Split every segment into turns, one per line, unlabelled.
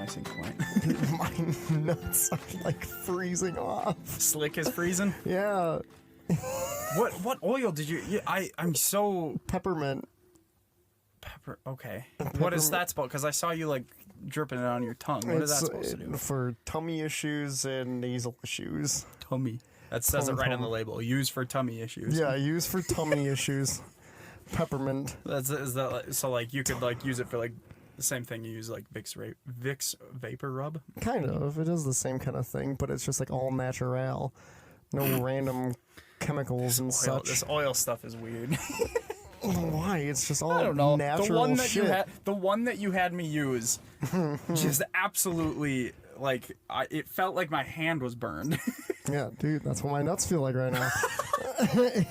my single point.
My nuts are like freezing off.
Slick is freezing.
Yeah.
What oil did you? I'm so
Peppermint.
pepper. Okay. What is that supposed? Because I saw you like dripping it on your tongue. What is that supposed to do?
For tummy issues and nasal issues.
Tummy. That says it right on the label. Used for tummy issues.
Yeah, used for tummy issues. Peppermint.
Is that like, so? Like you could like use it for like the same thing you use like Vicks Vapor Rub.
Kind of. It is the same kind of thing, but it's just like all natural. No random chemicals and such.
This oil stuff is weird.
Why? It's just all
I don't know.
natural
The one that
shit.
the one that you had me use, just absolutely like it felt like my hand was burned.
Yeah, dude, that's what my nuts feel like right now.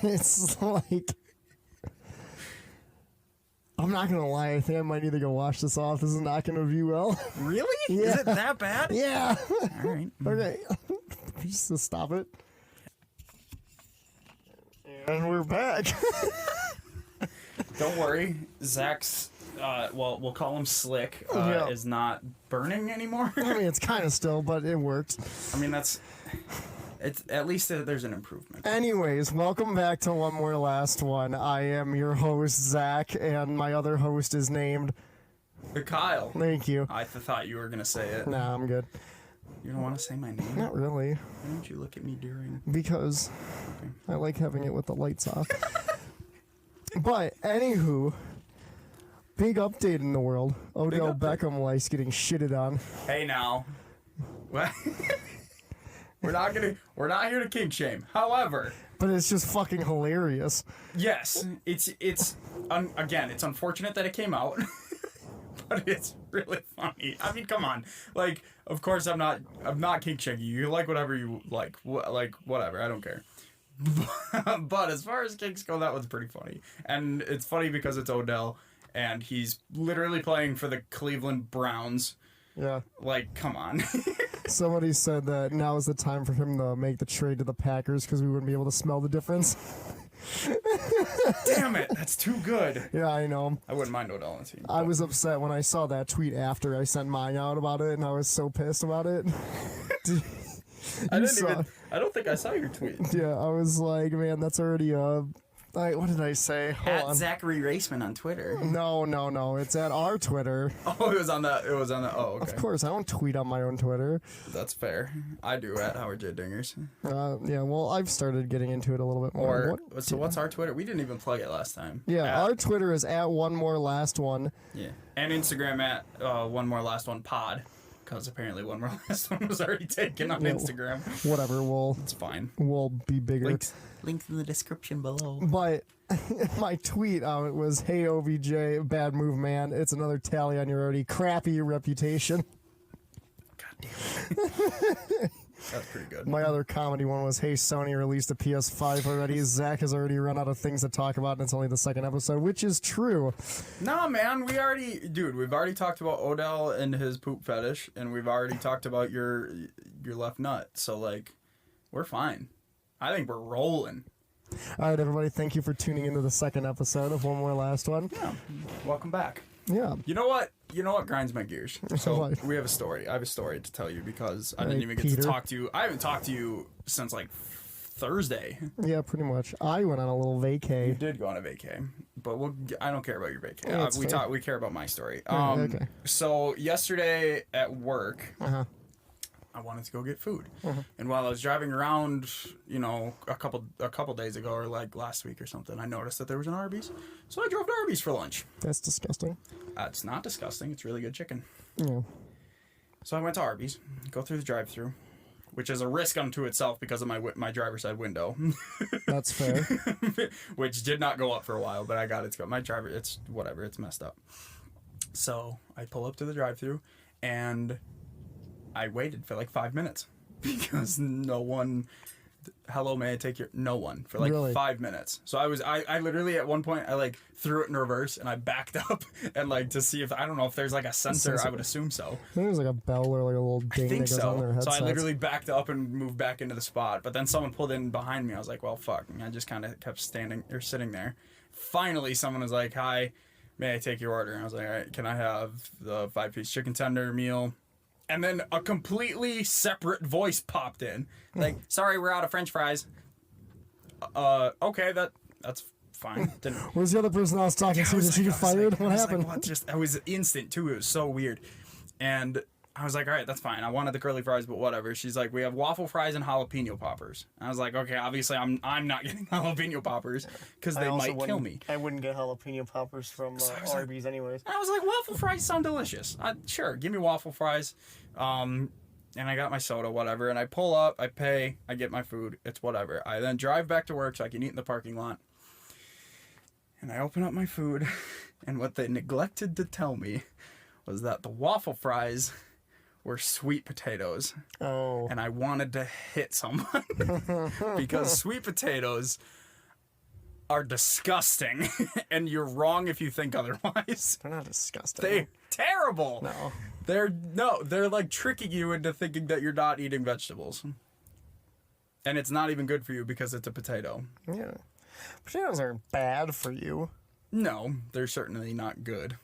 It's like, I'm not gonna lie. I think I might need to go wash this off. This is not gonna be well.
Really?
Yeah.
Is it that bad?
Yeah.
All right.
Okay. Just to stop it. And we're back.
Don't worry, Zach's. Well, we'll call him Slick.
Yeah.
Is not burning anymore.
I mean, it's kind of still, but it worked.
I mean, it's at least there's an improvement.
Anyways, welcome back to One More Last One. I am your host, Zach, and my other host is named...
Kyle.
Thank you.
I thought you were gonna say it.
Nah, I'm good.
You don't want to say my name?
Not really,
Why don't you look at me during?
because I like having it with the lights off. But, anywho, big update in the world. Odell
update.
Beckham likes getting shitted on.
Hey now. What? We're not here to kink shame. However,
But it's just fucking hilarious.
yes, it's unfortunate that it came out, but it's really funny. I mean, come on. Like, of course I'm not kink shaming you. You like whatever you like. Like whatever. I don't care. But as far as kinks go, that one's pretty funny. And it's funny because it's Odell and he's literally playing for the Cleveland Browns.
Yeah.
Like, come on.
Somebody said that now is the time for him to make the trade to the Packers because we wouldn't be able to smell the difference.
Damn it, that's too good.
Yeah, I know.
I wouldn't mind Odell on the team.
I was upset when I saw that tweet after I sent mine out about it, and I was so pissed about it.
I don't think I saw your tweet.
Yeah, I was like, man, that's already what did I say? Hold
At
on.
Zachary Raceman on Twitter.
No. It's at our Twitter.
Oh, it was on the. Oh, okay.
Of course, I don't tweet on my own Twitter.
That's fair. I do at Howard J. Dingers.
Yeah, well, I've started getting into it a little bit more.
What's our Twitter? We didn't even plug it last time.
Yeah, our Twitter is at One More Last One.
Yeah, and Instagram at One More Last One Pod. Because apparently One More Last One was already taken on Instagram.
Whatever,
It's fine.
We'll be bigger.
Links in the description below.
But my tweet it was, "Hey OBJ, bad move, man. It's another tally on your already crappy reputation."
God damn it. That's pretty good.
My other comedy one was, "Hey, Sony released a PS5 already. Zach has already run out of things to talk about, and it's only the second episode," which is true.
No, man, we've already talked about Odell and his poop fetish, and we've already talked about your left nut. So like, we're fine. I think we're rolling.
All right, everybody, thank you for tuning into the second episode of One More Last One.
Yeah, welcome back.
Yeah.
You know what grinds my gears? So
What?
we have a story. I have a story to tell you because I
All
didn't
right,
even get
Peter.
to talk to you. I haven't talked to you since like Thursday.
Yeah, pretty much. I went on a little
You
vacay.
did go on a vacay, but I don't care about your vacay.
Yeah, it's fair.
We care about my story.
Okay.
So yesterday at work,
Uh-huh.
I wanted to go get food, and while I was driving around, a couple days ago or like last week or something, I noticed that there was an Arby's, so I drove to Arby's for lunch.
That's disgusting.
It's not disgusting; it's really good chicken.
Yeah.
So I went to Arby's, go through the drive-thru, which is a risk unto itself because of my driver's side window,
That's fair.
which did not go up for a while, but I got it to go. It's whatever, it's messed up. So I pull up to the drive-thru, and I waited for like 5 minutes because no one. Hello, may I take your... No one. For like
Really?
5 minutes. So I literally at one point, I like threw it in reverse and I backed up and like to see if... I don't know if there's like a sensor. I would assume so.
I think there's like a bell or like a little
I
ding
think
that goes on their
so. So
headsets.
I literally backed up and moved back into the spot. But then someone pulled in behind me. I was like, well, fuck. And I just kind of kept sitting there. Finally, someone was like, hi, may I take your order? And I was like, all right, can I have the 5-piece chicken tender meal, And then a completely separate voice popped in. Like, sorry, we're out of French fries. Okay, that's fine. Didn't...
Where's the other person I was talking to? Did she get fired? What happened?
I was instant, too. It was so weird. And I was like, all right, that's fine. I wanted the curly fries, but whatever. She's like, we have waffle fries and jalapeno poppers. And I was like, okay, obviously I'm not getting jalapeno poppers because they might kill me.
I wouldn't get jalapeno poppers from Arby's anyways.
I was like, waffle fries sound delicious. Sure, give me waffle fries. And I got my soda, whatever. And I pull up, I pay, I get my food. It's whatever. I then drive back to work so I can eat in the parking lot. And I open up my food. And what they neglected to tell me was that the waffle fries were sweet potatoes.
Oh.
And I wanted to hit someone because sweet potatoes are disgusting. And you're wrong if you think otherwise.
They're not disgusting.
They're terrible.
No.
They're like tricking you into thinking that you're not eating vegetables. And it's not even good for you because it's a potato.
Yeah. Potatoes aren't bad for you.
No, they're certainly not good.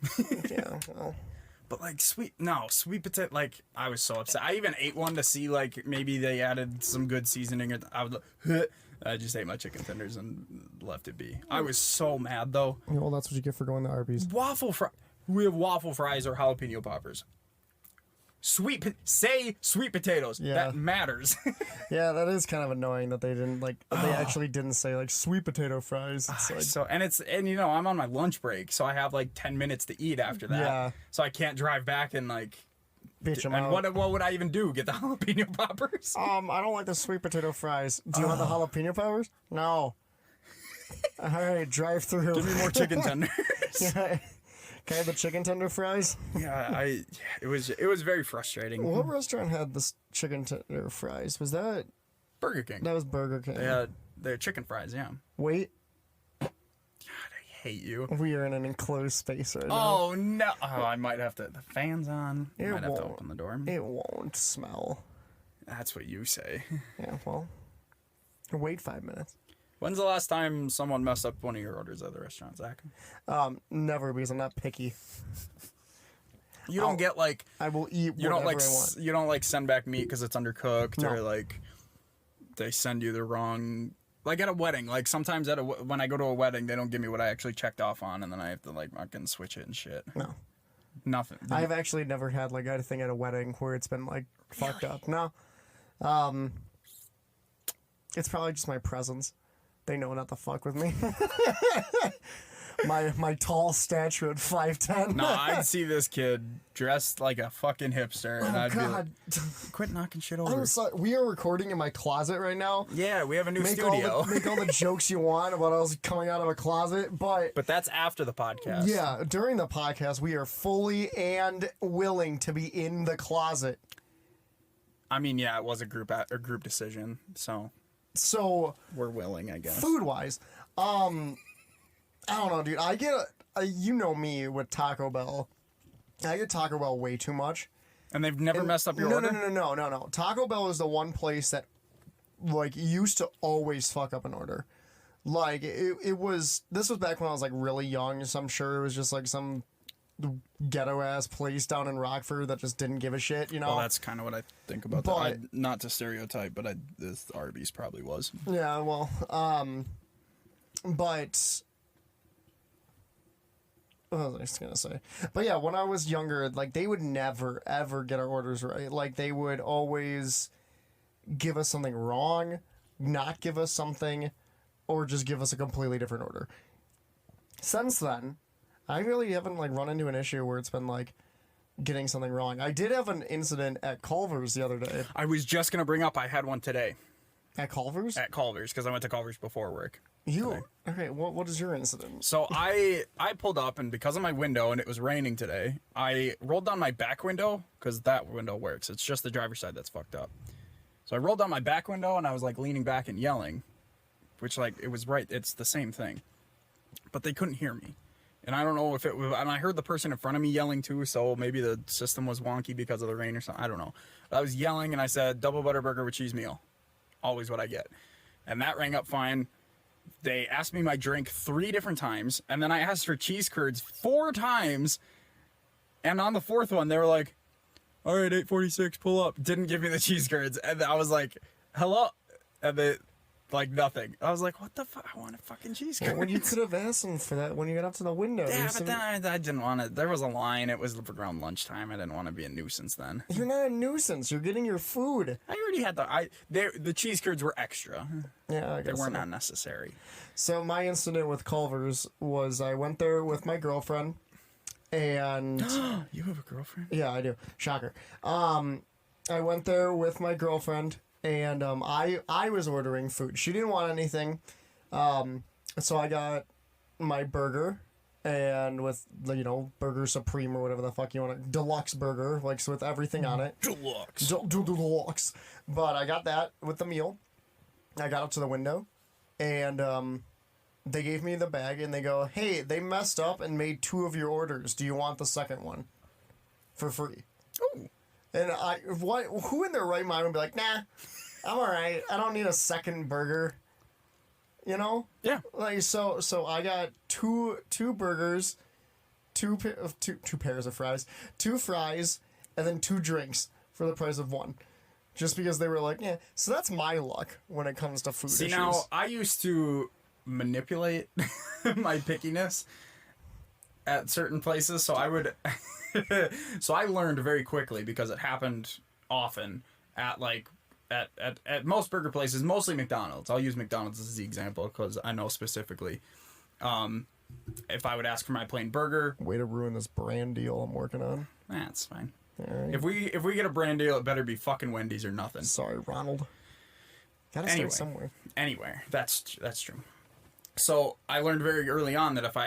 Yeah. Well.
But like sweet potato, like I was so upset. I even ate one to see like maybe they added some good seasoning. I was like, I just ate my chicken tenders and left it be. I was so mad though.
Well, that's what you get for going to Arby's.
We have waffle fries or jalapeno poppers. Say sweet potatoes.
Yeah.
That matters.
Yeah, that is kind of annoying that they didn't they actually didn't say like sweet potato fries. It's like,
and you know, I'm on my lunch break, so I have like 10 minutes to eat after that.
Yeah.
So I can't drive back and like
bitch them
and
out.
what would I even do? Get the jalapeno poppers?
I don't like the sweet potato fries. Do you want the jalapeno poppers? No. All right, drive through.
Give me more chicken tenders.
Yeah. Can I have the chicken tender fries?
Yeah, it was very frustrating.
What restaurant had the chicken tender fries? Was that
Burger King?
That was Burger King.
They had chicken fries, yeah.
Wait.
God, I hate you.
We are in an enclosed space right now.
Oh no! Oh, I might have to. The fan's on. I might have to open the door.
It won't smell.
That's what you say.
Yeah. Well. Wait 5 minutes.
When's the last time someone messed up one of your orders at the restaurant, Zach?
Never, because I'm not picky.
You don't get like
I will eat whatever I want.
You don't like send back meat because it's undercooked,
No.
or like they send you the wrong. Like at a wedding, like sometimes when I go to a wedding, they don't give me what I actually checked off on, and then I have to like fucking switch it and shit.
No.
Nothing.
I've actually never had like a thing at a wedding where it's been like fucked up. No. It's probably just my presence. They know not to fuck with me. my tall stature at 5'10".
No, I'd see this kid dressed like a fucking hipster, and I'd be like, quit knocking shit over.
I'm sorry. We are recording in my closet right now.
Yeah, we have a new studio.
Make all the jokes you want about us coming out of a closet, but
that's after the podcast.
Yeah, during the podcast, we are fully and willing to be in the closet.
I mean, yeah, it was a group decision, so we're willing, I guess.
Food wise, I don't know, dude. I get you know me with Taco Bell. I get Taco Bell way too much.
And they've never messed up your order?
No. Taco Bell is the one place that like used to always fuck up an order. Like it was. This was back when I was like really young, so I'm sure it was just like some ghetto ass place down in Rockford that just didn't give a shit, you know.
Well, that's kind of what I think about that. Not to stereotype, but this Arby's probably was.
Yeah, well, but what was I gonna say? But yeah, when I was younger, like they would never ever get our orders right. Like they would always give us something wrong, not give us something, or just give us a completely different order. Since then, I really haven't like run into an issue where it's been like getting something wrong. I did have an incident at Culver's the other day.
I was just gonna bring up I had one today.
At Culver's?
At Culver's, because I went to Culver's before work.
Okay, what is your incident?
So I pulled up, and because of my window, and it was raining today, I rolled down my back window, because that window works. It's just the driver's side that's fucked up. So I rolled down my back window, and I was like leaning back and yelling, which like, it was right, it's the same thing. But they couldn't hear me. And I don't know if it was, and I heard the person in front of me yelling too, so maybe the system was wonky because of the rain or something. I don't know. But I was yelling, and I said, double butter burger with cheese meal. Always what I get. And that rang up fine. They asked me my drink 3 different times, and then I asked for cheese curds 4 times. And on the 4th one, they were like, all right, 846, pull up. Didn't give me the cheese curds. And I was like, hello? And they, like, nothing. I was like, what the fuck? I want a fucking cheese curds.
Well, you could have asked them for that when you got up to the window.
Yeah,
There's
but
some-
then I didn't want to. There was a line. It was around lunchtime. I didn't want to be a nuisance then.
You're not a nuisance. You're getting your food.
I already had the cheese curds were extra.
Yeah, I
They
guess
were
so.
not necessary.
So my incident with Culver's was I went there with my girlfriend, and
You have a girlfriend?
yeah, I do. Shocker. I went there with my girlfriend, and I was ordering food. She didn't want anything, so I got my burger, and with the Burger Supreme or whatever the fuck you want, deluxe burger, like so with everything on it.
Deluxe.
Deluxe. But I got that with the meal. I got up to the window, and they gave me the bag, and they go, "Hey, they messed up and made 2 of your orders. Do you want the second one for free?"
Oh.
And who in their right mind would be like, "Nah, I'm all right. I don't need a second burger." You know?
Yeah.
Like so I got two burgers, two pairs of fries, 2 fries, and then 2 drinks for the price of 1. Just because they were like, yeah. So that's my luck when it comes to food
See,
issues.
now, I used to manipulate my pickiness at certain places, so I would... so I learned very quickly, because it happened often at, like, at most burger places, mostly McDonald's. I'll use McDonald's as the example, because I know specifically. If I would ask for my plain burger,
Way to ruin this brand deal I'm working on.
that's fine.
All right.
If we get a brand deal, it better be fucking Wendy's or nothing.
Sorry, Ronald. Gotta
Anyway.
start somewhere.
Anyway, that's true. So I learned very early on that if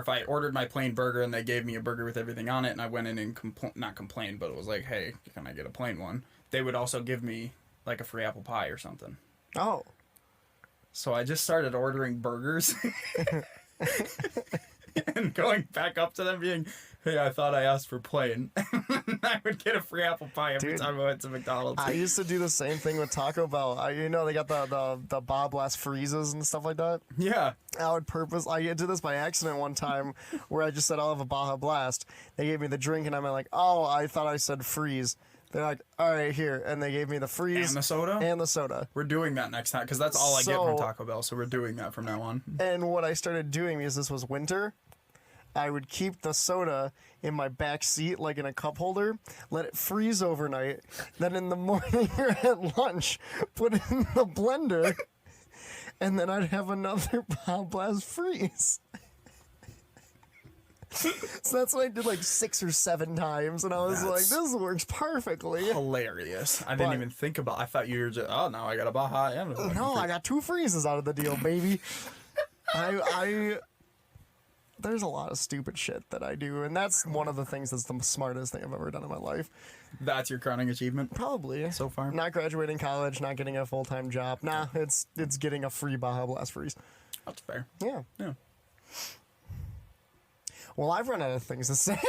I ordered my plain burger and they gave me a burger with everything on it, and I went in and not complained, but it was like, hey, can I get a plain one? They would also give me like a free apple pie or something.
Oh.
So I just started ordering burgers and going back up to them being, hey, I thought I asked for plain. I would get a free apple pie every
Dude,
time I went to McDonald's.
I used to do the same thing with Taco Bell. They got the Bob Blast freezes and stuff like that.
Yeah.
I did this by accident one time where I just said I'll have a Baja Blast. They gave me the drink and I'm like, oh, I thought I said freeze. They're like, all right, here. And they gave me the freeze.
And the soda?
And the soda.
We're doing that next time, because that's all I get from
So-
Taco Bell, so we're doing that from now on.
And what I started doing, because this was winter, I would keep the soda in my back seat, like in a cup holder, let it freeze overnight. Then in the morning or at lunch, put it in the blender, and then I'd have another Baja Blast freeze. So that's what I did like 6 or 7 times, and I was like,
That's-
this works perfectly.
Hilarious. I didn't
But-
even think about. I thought you were just, oh, now I got a Baja and a fucking
No, I got 2 freezes out of the deal, baby. There's a lot of stupid shit that I do, and that's one of the things that's the smartest thing I've ever done in my life.
That's your crowning achievement
Probably.
so far.
Not graduating college, not getting a full-time job. Nah, it's getting a free Baja Blast freeze.
That's fair.
Yeah.
Yeah.
Well, I've run out of things to say.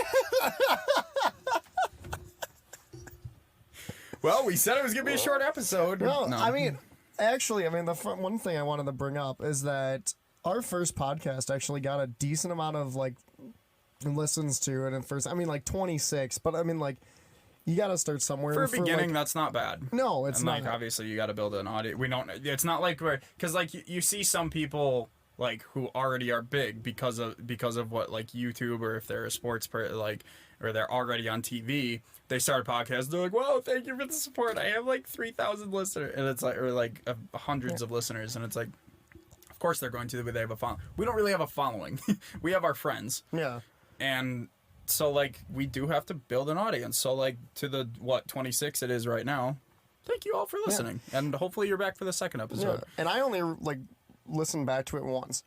Well, we said it was gonna be a short episode.
No, I mean, actually, the one thing I wanted to bring up is that our first podcast actually got a decent amount of listens to it at first. 26, but you got to start somewhere.
for a
And
beginning, that's not bad.
no, it's
And
not.
obviously, you got to build an audience. We don't. It's not like we're because you see some people who already are big because of what YouTube, or if they're a sports or they're already on TV. They start a podcast. They're like, "Whoa, thank you for the support. I have 3,000 listeners," and it's hundreds of listeners, and it's like, of course they're going to. They have a following. We don't really have a following. We have our friends,
Yeah.
and so we do have to build an audience. So to the 26 it is right now. Thank you all for listening, and hopefully you're back for the second
Yeah.
episode.
And I only listened back to it once.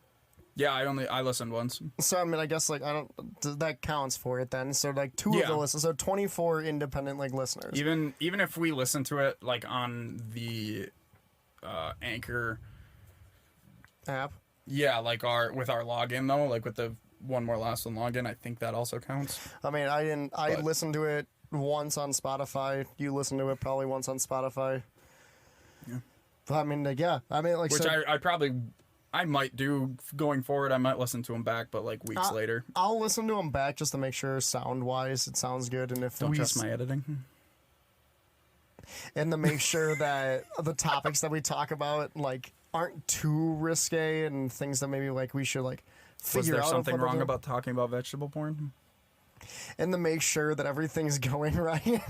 Yeah, I listened once.
So I guess I don't. That counts for it then. So 2 of
Yeah.
the listeners. So 24 independent listeners.
Even if we listen to it on the Anchor,
App.
yeah, with our login though, with the One More Last One login, I think that also counts.
I didn't. I
But-
listened to it once on Spotify. You listened to it probably once on Spotify.
Yeah.
But yeah.
Which
so,
I might do going forward. I might listen to them back, but weeks later.
I'll listen to them back just to make sure sound wise it sounds good. And if
Don't
we
trust my editing.
And to make sure that the topics that we talk about like aren't too risque and things that maybe like we should like figure
Was there
out.
something wrong about talking about vegetable porn?
And to make sure that everything's going right.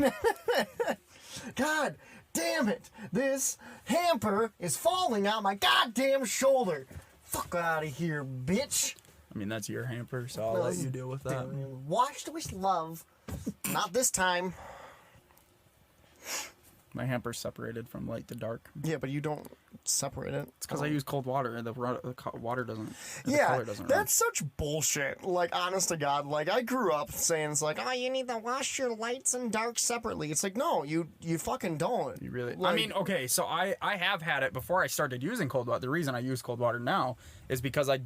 God damn it! This hamper is falling out my goddamn shoulder. Fuck out of here, bitch.
I mean, that's your hamper, so I'll let you deal with that.
Washed with love. Not this time.
My hamper's separated from light to dark.
Yeah, but you don't separate it.
It's because I use cold water, and the water doesn't. The
Yeah,
color doesn't
that's such bullshit. Like, honest to God, like, I grew up saying it's like, oh, you need to wash your lights and darks separately. It's like, no, you fucking don't.
You really?
Like,
I mean, okay, so I have had it before I started using cold water. The reason I use cold water now is because I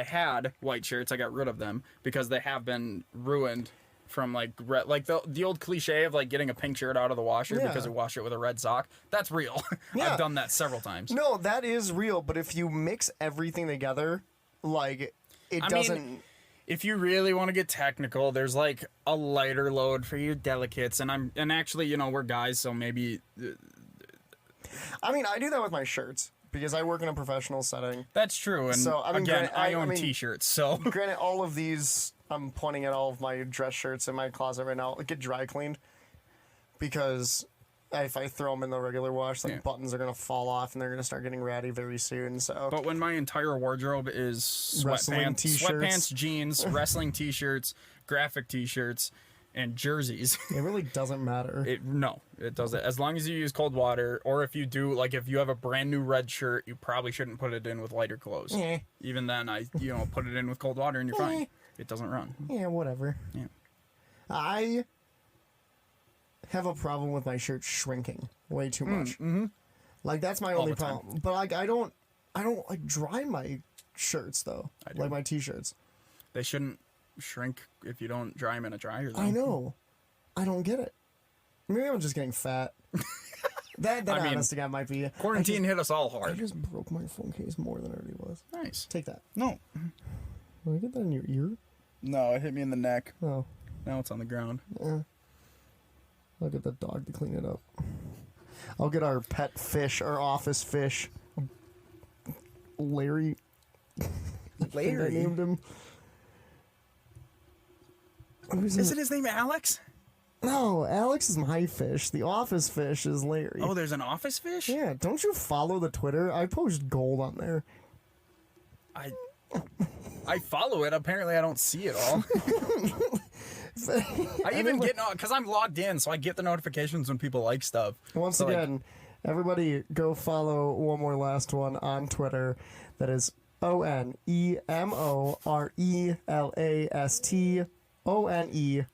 had white shirts. I got rid of them because they have been ruined from like the old cliche of like getting a pink shirt out of the washer
Yeah.
because you wash it with a red sock. That's real.
Yeah.
I've done that several times.
No, that is real, but if you mix everything together, like, it
I
doesn't...
mean, if you really want to get technical, there's like a lighter load for you delicates, and actually, you know, we're guys, so maybe
I mean, I do that with my shirts because I work in a professional setting.
that's true. And
So, I mean,
again, I
I
own
mean-
t-shirts, so
Granted, all of these, I'm pointing at all of my dress shirts in my closet right now, get dry cleaned because if I throw them in the regular wash, like,
Yeah.
buttons are going to fall off and they're going to start getting ratty very soon. So,
But when my entire wardrobe is
Wrestling t-shirts.
jeans, wrestling t-shirts, graphic t-shirts, and jerseys,
it really doesn't matter.
it doesn't. As long as you use cold water, or if you do, like if you have a brand new red shirt, you probably shouldn't put it in with lighter clothes.
Eh.
Even then, put it in with cold water and you're fine. It doesn't run.
Yeah, whatever.
Yeah.
I have a problem with my shirt shrinking way too much.
Mm-hmm.
Like, that's my
All
only
the time.
problem. But like, I don't like dry my shirts though.
I do.
Like my t-shirts.
They shouldn't shrink if you don't dry them in a dryer. Though.
I know. I don't get it. Maybe I'm just getting fat. that
I mean,
honest to God might be.
Quarantine hit us all
I
hard.
just broke my phone case more than I already was.
Nice.
Take that.
No.
Did I get that in your ear?
No, it hit me in the neck.
Oh.
Now it's on the ground.
I'll get the dog to clean it up. I'll get our pet fish, our office fish. Larry. I think I named him.
Isn't his name Alex?
No, Alex is my fish. The office fish is Larry.
Oh, there's an office fish?
Yeah, don't you follow the Twitter? I post gold on there.
I follow it. Apparently, I don't see it all. I even get because I'm logged in, so I get the notifications when people like stuff.
Once
So, like,
again, everybody go follow One More Last One on Twitter. That is ONEMORELASTONE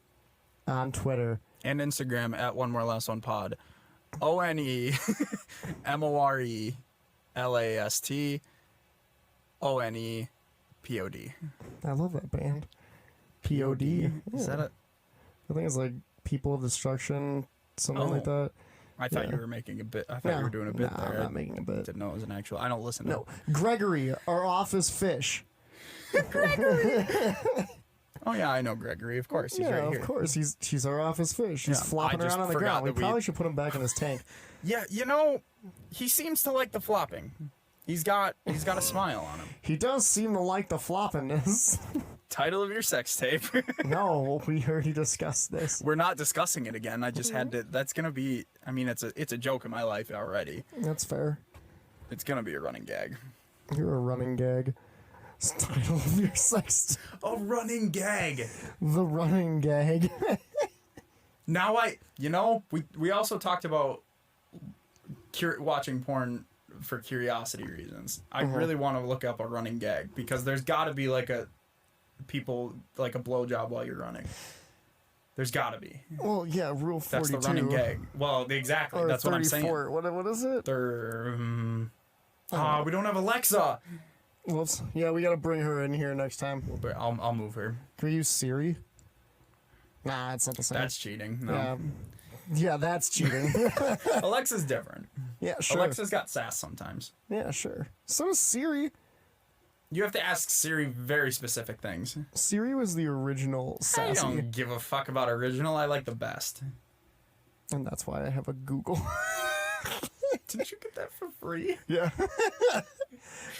on Twitter.
and Instagram at One More Last One Pod. ONEMORELASTONEPOD.
I love that band. POD.
Is that it?
I think it's like People of Destruction, something like that.
I thought
Yeah.
you were making a bit. I thought you were doing a bit
nah,
there.
I'm not making a bit.
Didn't know it was an actual. I don't listen to
No, Gregory, our office fish.
Oh yeah, I know Gregory. Of course, he's
Yeah,
right here.
of course. He's our office fish. He's
Yeah,
flopping
I just
around on the
forgot
ground. We
that we-
probably should put him back in his tank.
Yeah, you know, he seems to like the flopping. He's got a smile on him.
He does seem to like the floppiness.
Title of your sex tape.
No, we already discussed this.
We're not discussing it again. I just had to. That's gonna be. I mean, it's a joke in my life already.
That's fair.
It's gonna be a running gag.
You're a running gag. It's the title of your sex.
A running gag.
The running gag.
Now we also talked about watching porn for curiosity reasons. I really want to look up a running gag because there's got to be like a blowjob while you're running. There's got to be.
Well, yeah, Rule 42.
That's the running gag. Well, exactly.
Or
That's what I'm
34.
saying.
What is it?
We don't have Alexa.
Whoops. Yeah, we gotta bring her in here next time.
But I'll move her.
Can we use Siri? Nah, it's not the same.
That's cheating. No.
Yeah. Yeah, that's cheating.
Alexa's different.
Yeah, sure.
Alexa's got sass sometimes.
Yeah, sure. So does Siri.
You have to ask Siri very specific things.
Siri was the original
I
sassy.
don't give a fuck about original. I like the best.
And that's why I have a Google.
Didn't you get that for free?
Yeah.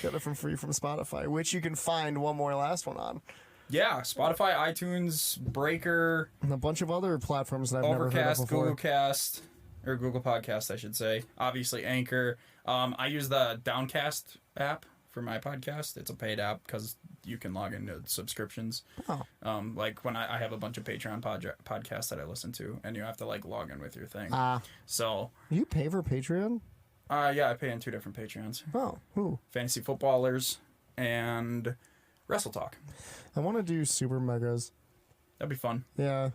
Got it for free from Spotify, which you can find one more last one on.
Yeah, Spotify, iTunes, Breaker,
And a bunch of other platforms that I've never heard of
Overcast,
before.
Google Cast, or Google Podcast, I should say. Obviously, Anchor. I use the Downcast app for my podcast. It's a paid app because you can log into subscriptions.
Oh.
Like when I have a bunch of Patreon podcasts that I listen to, and you have to like log in with your thing. So,
You pay for Patreon?
yeah, I pay in 2 different Patreons.
Oh, who?
Fantasy Footballers and Wrestle Talk.
I want to do Super Megas.
That'd be fun.
Yeah.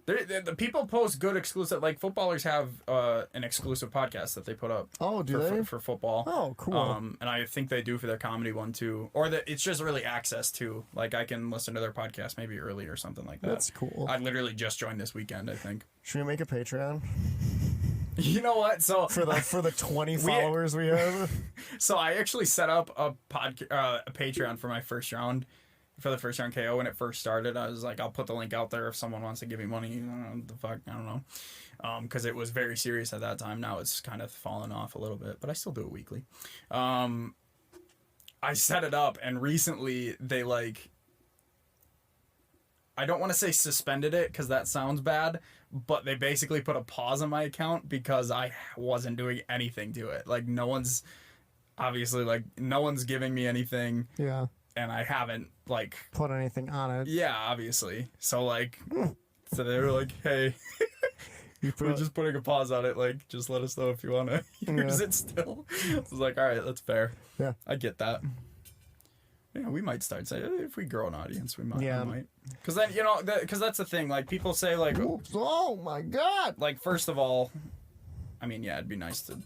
The people post good exclusive, like footballers have an exclusive podcast that they put up.
Oh, do they?
For football.
Oh, cool.
And I think they do for their comedy one too, or that it's just really access to. Like I can listen to their podcast maybe early or something like that.
That's cool.
I literally just joined this weekend, I think.
Should we make a Patreon
You know what? So
for the 20 followers we have?
So I actually set up a Patreon for my first round. For the first round KO when it first started, I was like, I'll put the link out there if someone wants to give me money. I don't know. Because it was very serious at that time. Now it's kind of fallen off a little bit, but I still do it weekly. I set it up, and recently they I don't want to say suspended it because that sounds bad, but they basically put a pause on my account because I wasn't doing anything to it. Like no one's giving me anything.
Yeah.
And I haven't
Put anything on it.
yeah, obviously. So so they were like, hey, we're just putting a pause on it. Like, just let us know if you want to use it still. I was like, all right, that's fair.
Yeah.
I get that. Yeah, we might start saying if we grow an audience, we might.
Yeah.
We might. Because then because that's the thing. Like people say
Oops, oh my God.
first of all, I mean, yeah, it'd be nice to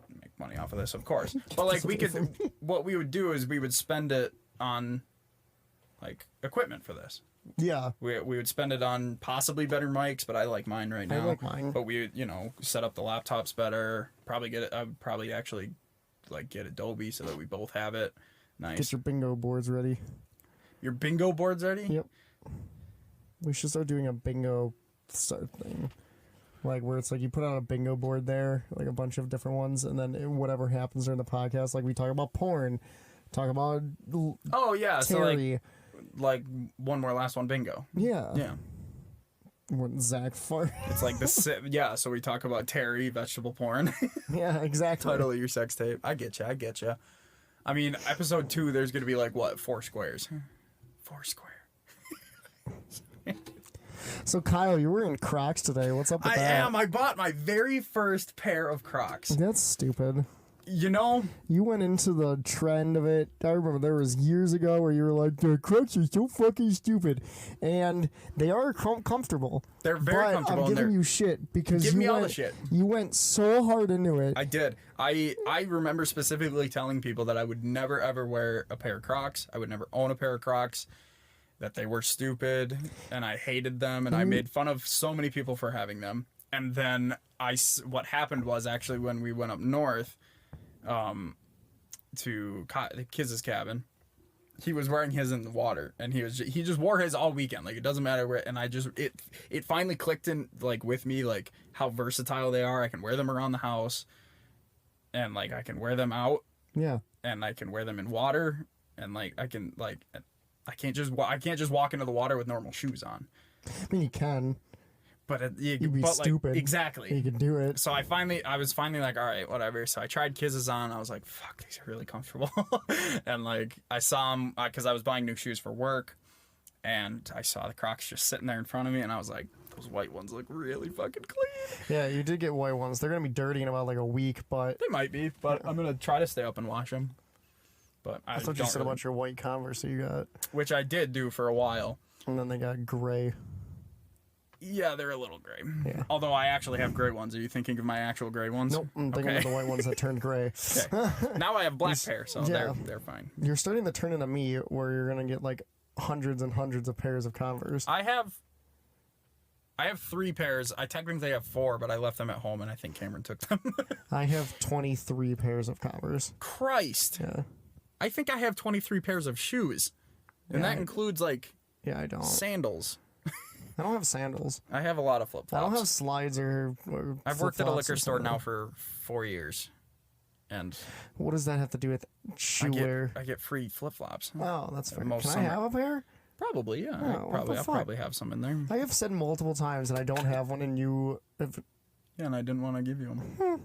make money off of this, of course. But we could, what we would do is we would spend it on equipment for this.
Yeah.
We would spend it on possibly better mics, but I like mine right now.
I like mine.
But we would, set up the laptops better. Probably get it. I'd probably actually get Adobe so that we both have it. Nice.
Get your bingo boards ready.
Your bingo boards ready?
Yep. We should start doing a bingo thing. Where it's you put out a bingo board there, a bunch of different ones, and then whatever happens during the podcast, we talk about porn, talk about
Oh yeah,
Terry.
So one more last one bingo.
Yeah.
Yeah.
When Zach fart.
It's yeah. So we talk about Terry, vegetable porn.
Yeah, exactly.
Title of your sex tape. I get you. I mean, episode 2, there's gonna be 4 squares. 4 square.
So Kyle, you're wearing Crocs today. What's up with
I
that?
am. I bought my very first pair of Crocs.
That's stupid. You went into the trend of it. I remember there was years ago where you were like, the Crocs are so fucking stupid. And they are comfortable.
They're very comfortable.
I'm giving you shit because
Give me all the shit.
You went so hard into it.
I did. I remember specifically telling people that I would never ever wear a pair of Crocs. I would never own a pair of Crocs. That they were stupid, and I hated them, and I made fun of so many people for having them. And then what happened was actually when we went up north, to Kiz's cabin, he was wearing his in the water, and he just wore his all weekend. It doesn't matter where. And it finally clicked in with me how versatile they are. I can wear them around the house, and I can wear them out.
Yeah.
And I can wear them in water, and I can't just walk into the water with normal shoes on.
I mean, you can.
But
You'd be stupid.
Exactly.
You can do it.
So I was finally all right, whatever. So I tried Kiz's on. I was like, fuck, these are really comfortable. And I saw them because I was buying new shoes for work, and I saw the Crocs just sitting there in front of me, and I was like, those white ones look really fucking clean.
Yeah, you did get white ones. They're gonna be dirty in about a week, but
They might be, but I'm gonna try to stay up and wash them. But
I thought you said about your white Converse that you got,
which I did do for a while.
and then they got gray.
Yeah, they're a little gray.
Yeah.
Although I actually have gray ones. Are you thinking of my actual gray ones?
Nope, I'm thinking of the white ones that turned gray.
Okay. Now I have black pair, so
Yeah.
they're fine.
You're starting to turn into me, where you're gonna get hundreds and hundreds of pairs of Converse.
I have 3 pairs. I technically have 4, but I left them at home, and I think Cameron took them.
I have 23 pairs of Converse.
Christ.
Yeah.
I think I have 23 pairs of shoes. And
Yeah,
that includes
Yeah, I don't.
sandals.
I don't have sandals.
I have a lot of flip
I don't have
flops.
slides or
I've worked at a
flip-flops
liquor
or
store now
something.
for 4 years, and
What does that have to do with shoe wear?
I get free flip flops.
Oh, that's fair.
most
Can
summer-
I have a pair?
Probably, yeah.
Oh, what the
I'll
fuck?
probably have some in there.
I have said multiple times that I don't have one, and you have...
Yeah, and I didn't want to give you them.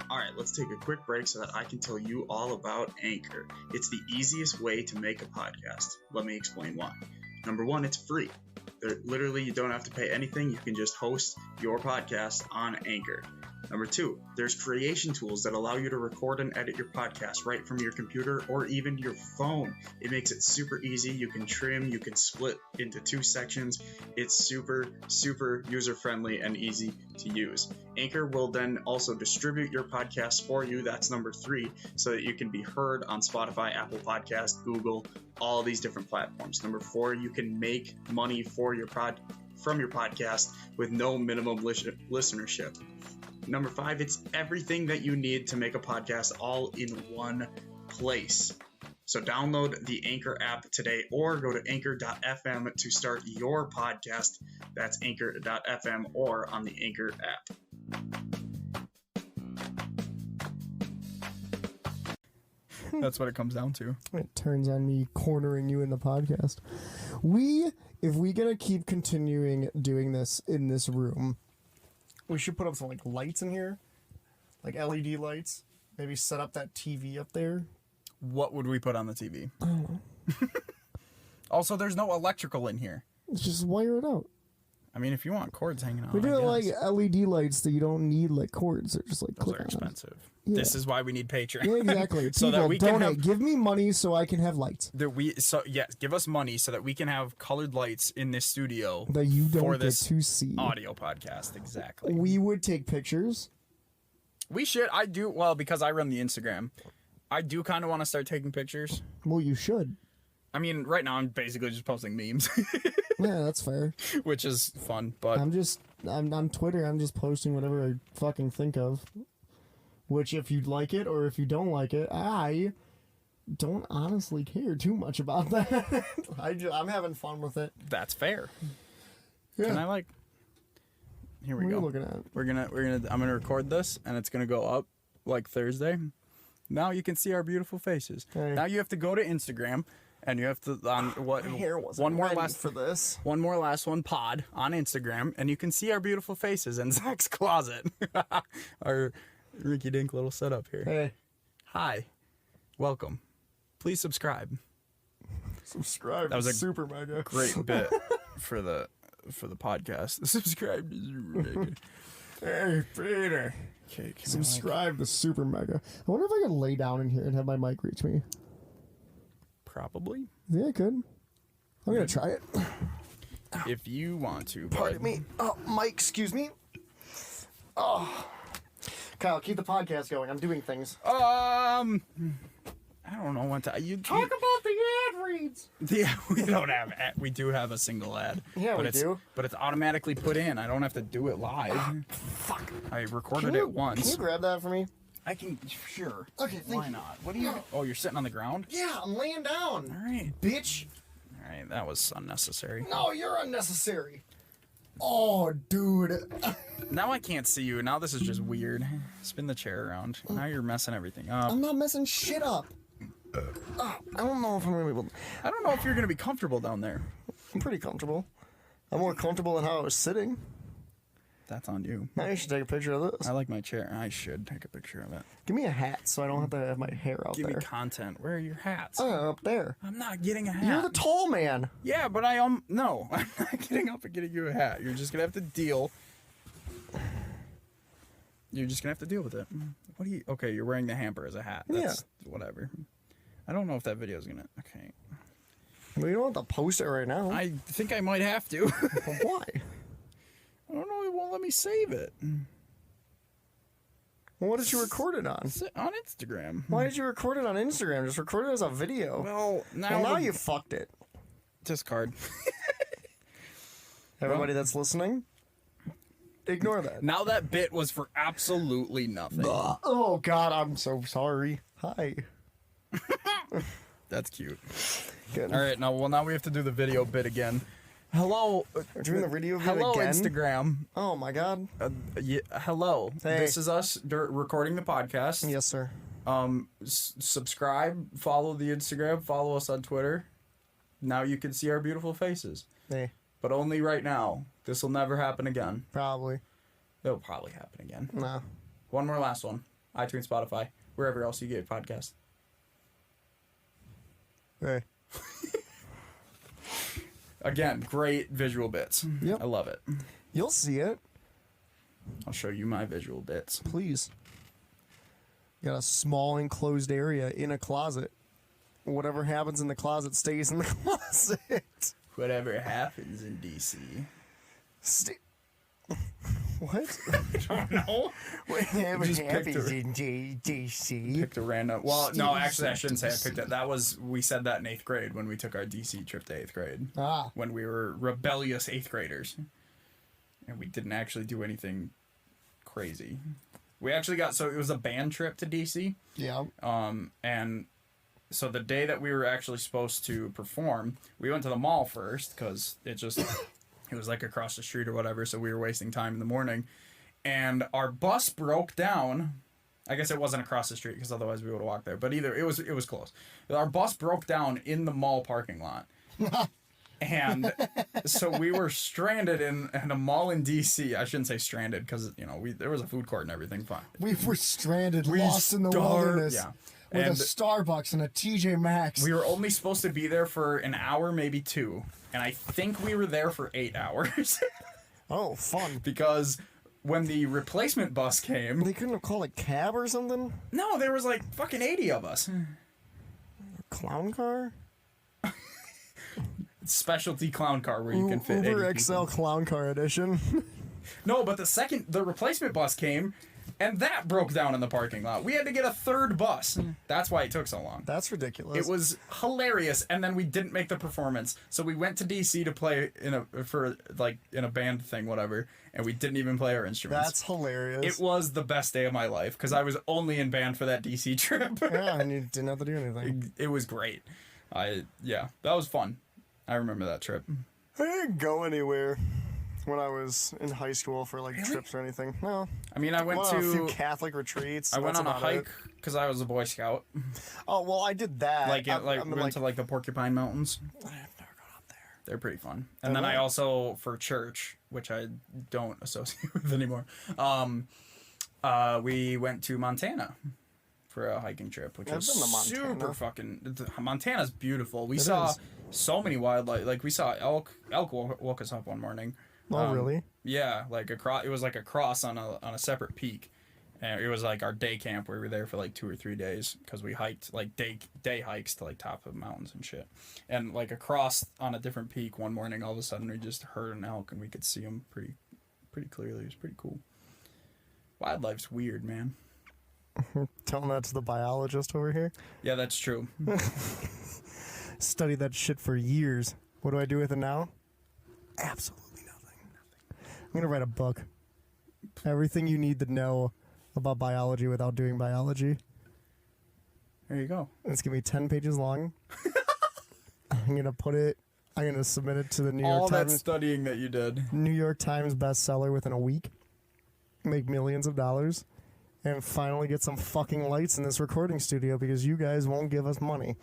All right, let's take a quick break so that I can tell you all about Anchor. It's the easiest way to make a podcast. Let me explain why. Number one, it's free. Literally, you don't have to pay anything. You can just host your podcast on Anchor. Number two, there's creation tools that allow you to record and edit your podcast right from your computer or even your phone. It makes it super easy. You can trim, you can split into 2 sections. It's super, super user-friendly and easy to use. Anchor will then also distribute your podcast for you. That's number 3, so that you can be heard on Spotify, Apple Podcasts, Google, all these different platforms. Number 4, you can make money from your podcast with no minimum listenership. Number 5, it's everything that you need to make a podcast all in one place. So download the Anchor app today or go to anchor.fm to start your podcast. That's anchor.fm or on the Anchor app.
That's what it comes down to.
It turns on me cornering you in the podcast. If we gonna keep continuing doing this in this room, we should put up some like lights in here, like LED lights. Maybe set up that TV up there.
What would we put on the TV? Also, there's no electrical in here.
Just wire it out.
I mean, if you want cords hanging on,
We do
I
it like
guess.
LED lights that you don't need like cords. They're just like
Those
click
are
on.
expensive.
Yeah.
This is why we need Patreon.
Yeah, exactly.
So
People,
that we can
donate.
have
Give me money so I can have lights
give us money so that we can have colored lights in this studio
that you
for
don't get
this
to see.
audio podcast. Exactly.
We would take pictures.
We should. I do. Well, because I run the Instagram, I do kind of want to start taking pictures.
Well, you should.
I mean, right now I'm basically just posting memes,
Yeah, that's fair.
which is fun. But
I'm on Twitter. I'm just posting whatever I fucking think of. Which, if you like it or if you don't like it, I don't honestly care too much about that. I'm having fun with it.
that's fair.
Yeah.
Can I like? Here we
What are
go.
you looking at?
I'm gonna record this, and it's gonna go up like Thursday. Now you can see our beautiful faces.
Hey.
Now you have to go to Instagram, and you have to what?
My hair wasn't
one more
ready
last
for this.
One more last one pod on Instagram, and you can see our beautiful faces in Zach's closet. Our Ricky Dink little setup here.
Hey,
Hi, welcome. Please subscribe.
subscribe.
That was a
super mega.
Great bit for the podcast. Subscribe.
Hey, Peter.
Okay, can
Subscribe to super mega. I wonder if I can lay down in here and have my mic reach me.
probably
Yeah, I could. I'm gonna try it.
if you want to.
Pardon
bud.
me. Oh, Mike, excuse me. Oh. Kyle, keep the podcast going. I'm doing things.
I don't know what to.
Talk about the ad reads.
Yeah, we don't have. We do have a single ad.
Yeah,
but
we
it's,
do.
But it's automatically put in. I don't have to do it live.
Fuck.
I recorded
Can you
it once.
Can you grab that for me?
I can. Sure.
Okay, thank
Why
you.
not? What do you? Oh, you're sitting on the ground.
Yeah, I'm laying down.
All right.
Bitch.
All right. That was unnecessary.
No, you're unnecessary. Oh, dude.
Now I can't see you. Now this is just weird. Spin the chair around. Now you're messing everything up.
I'm not messing shit up. Oh, I don't know if I'm gonna be able.
I don't know if you're gonna be comfortable down there.
I'm pretty comfortable. I'm more comfortable than how I was sitting.
That's on you.
Now you should take a picture of this.
I like my chair. I should take a picture of it.
Give me a hat so I don't have to have my hair out
Give
there.
me content. Where are your hats?
Up there.
I'm not getting a hat.
You're the tall man.
Yeah, but no, I'm not getting up and getting you a hat. You're just gonna have to deal. You're just gonna have to deal with it. What do you? Okay, you're wearing the hamper as a hat. That's whatever. I don't know if that video is gonna. Okay.
We don't have to post it right now.
I think I might have to.
Why?
I don't know. It won't let me save it.
Well, what did you record it on?
It's on Instagram.
Why did you record it on Instagram? Just record it as a video.
Well, now
You fucked it.
discard.
Everybody that's listening, ignore that.
Now that bit was for absolutely nothing.
Oh God, I'm so sorry. Hi.
That's cute.
Good.
All right, now we have to do the video bit again. Hello.
We're doing the video bit
Hello,
again?
Instagram.
Oh my god.
Hello.
Hey.
This is us recording the podcast.
Yes, sir.
Subscribe, follow the Instagram, follow us on Twitter. Now you can see our beautiful faces.
Hey,
But only right now. This will never happen again.
probably.
It'll probably happen again.
No.
One more last one. iTunes, Spotify, wherever else you get podcasts.
Hey.
Again, great visual bits.
Yep.
I love it.
You'll see it.
I'll show you my visual bits.
Please. You got a small enclosed area in a closet. Whatever happens in the closet stays in the closet.
Whatever happens in DC.
What?
I don't know.
Whatever
Just picked
happens
a-
in DC.
Picked a random. Well, no, actually, I shouldn't say I picked it. That was we said that in 8th grade when we took our DC trip to 8th grade.
Ah.
When we were rebellious 8th graders, and we didn't actually do anything crazy. We actually got it was a band trip to DC.
Yeah.
And so the day that we were actually supposed to perform, we went to the mall first because it was like across the street or whatever, so we were wasting time in the morning. And our bus broke down. I guess it wasn't across the street because otherwise we would have walked there. But either it was close. Our bus broke down in the mall parking lot. And so we were stranded in a mall in DC. I shouldn't say stranded because there was a food court and everything. Fine.
We were stranded, lost in the wilderness.
Yeah.
With
And
a Starbucks and a TJ Maxx.
we were only supposed to be there for an hour, maybe 2. And I think we were there for 8 hours.
Oh, fun.
Because when the replacement bus came,
They couldn't have called a cab or something?
no, there was like fucking 80 of us.
Clown car?
Specialty clown car where you can fit 80
Uber
people.
XL clown car edition.
No, but the replacement bus came, and that broke down in the parking lot. We had to get a third bus. That's why it took so long.
That's ridiculous.
It was hilarious, and then we didn't make the performance. So we went to DC to play in a band thing, whatever, and we didn't even play our instruments.
That's hilarious.
It was the best day of my life because I was only in band for that DC trip.
Yeah, and you didn't have to do anything.
It was great. That was fun. I remember that trip.
I didn't go anywhere when I was in high school for trips or anything. No.
I mean, I went
on a few
to
Catholic retreats.
I went
that's
on a
about
hike
it.
because I was a Boy Scout.
Oh well, I did that.
We went to the Porcupine Mountains.
I've never gone up there.
They're pretty fun. And then I also, for church, which I don't associate with anymore, we went to Montana for a hiking trip, which
I've
was
been to Montana.
super fucking... Montana's beautiful. We
It
saw
is.
so many wildlife. Like, we saw elk. Elk woke us up one morning.
Oh really?
Yeah, it was like a cross on a separate peak. And it was like our day camp where we were there for like 2 or 3 days because we hiked like day hikes to like top of mountains and shit. And like across on a different peak one morning, all of a sudden we just heard an elk and we could see him pretty clearly. It was pretty cool. Wildlife's weird, man.
Telling that to the biologist over here.
Yeah, that's true.
Studied that shit for years. What do I do with it now? Absolutely nothing. I'm gonna write a book. Everything you need to know about biology without doing biology.
There you go.
It's gonna be 10 pages long. I'm gonna submit it to the New
All
York
that
Times.
studying that you did.
New York Times bestseller within a week. Make millions of dollars. And finally get some fucking lights in this recording studio because you guys won't give us money.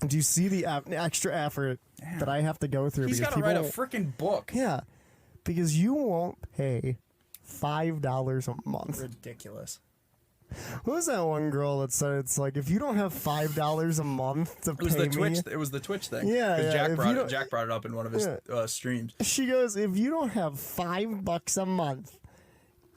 Do you see the extra effort that I have to go through?
He's
because
got to write a
won't-
freaking book.
Yeah, because you won't pay $5 a month.
Ridiculous.
Who was that one girl that said it's like if you don't have $5 a month to
It was
pay
the Twitch.
me?
It was the Twitch thing.
Yeah,
'Cause
yeah,
Jack
if
brought
you
it.
don't-
Jack brought it up in one of his
Yeah.
streams.
She goes, if you don't have $5 a month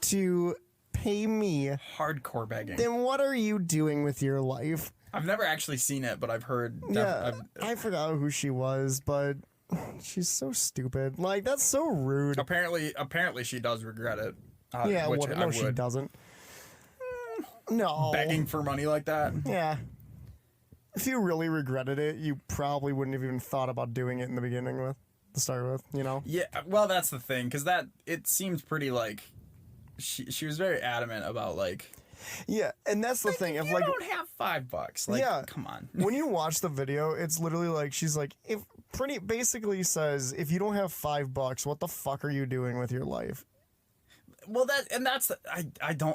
to pay me,
Hardcore begging.
then what are you doing with your life?
I've never actually seen it, but I've heard.
Yeah, I forgot who she was, but she's so stupid. Like that's so rude.
Apparently, she does regret it.
Yeah,
which
no, she doesn't. No,
Begging for money like that.
Yeah. If you really regretted it, you probably wouldn't have even thought about doing it in the beginning to start with, you know?
Yeah, well, that's the thing, because it seems pretty like she was very adamant about like
Yeah, and that's the thing. If
You
like
don't have $5. Like,
Yeah.
come on.
when you watch the video, it's literally like she's like, if pretty basically says, if you don't have $5, what the fuck are you doing with your life?
Well,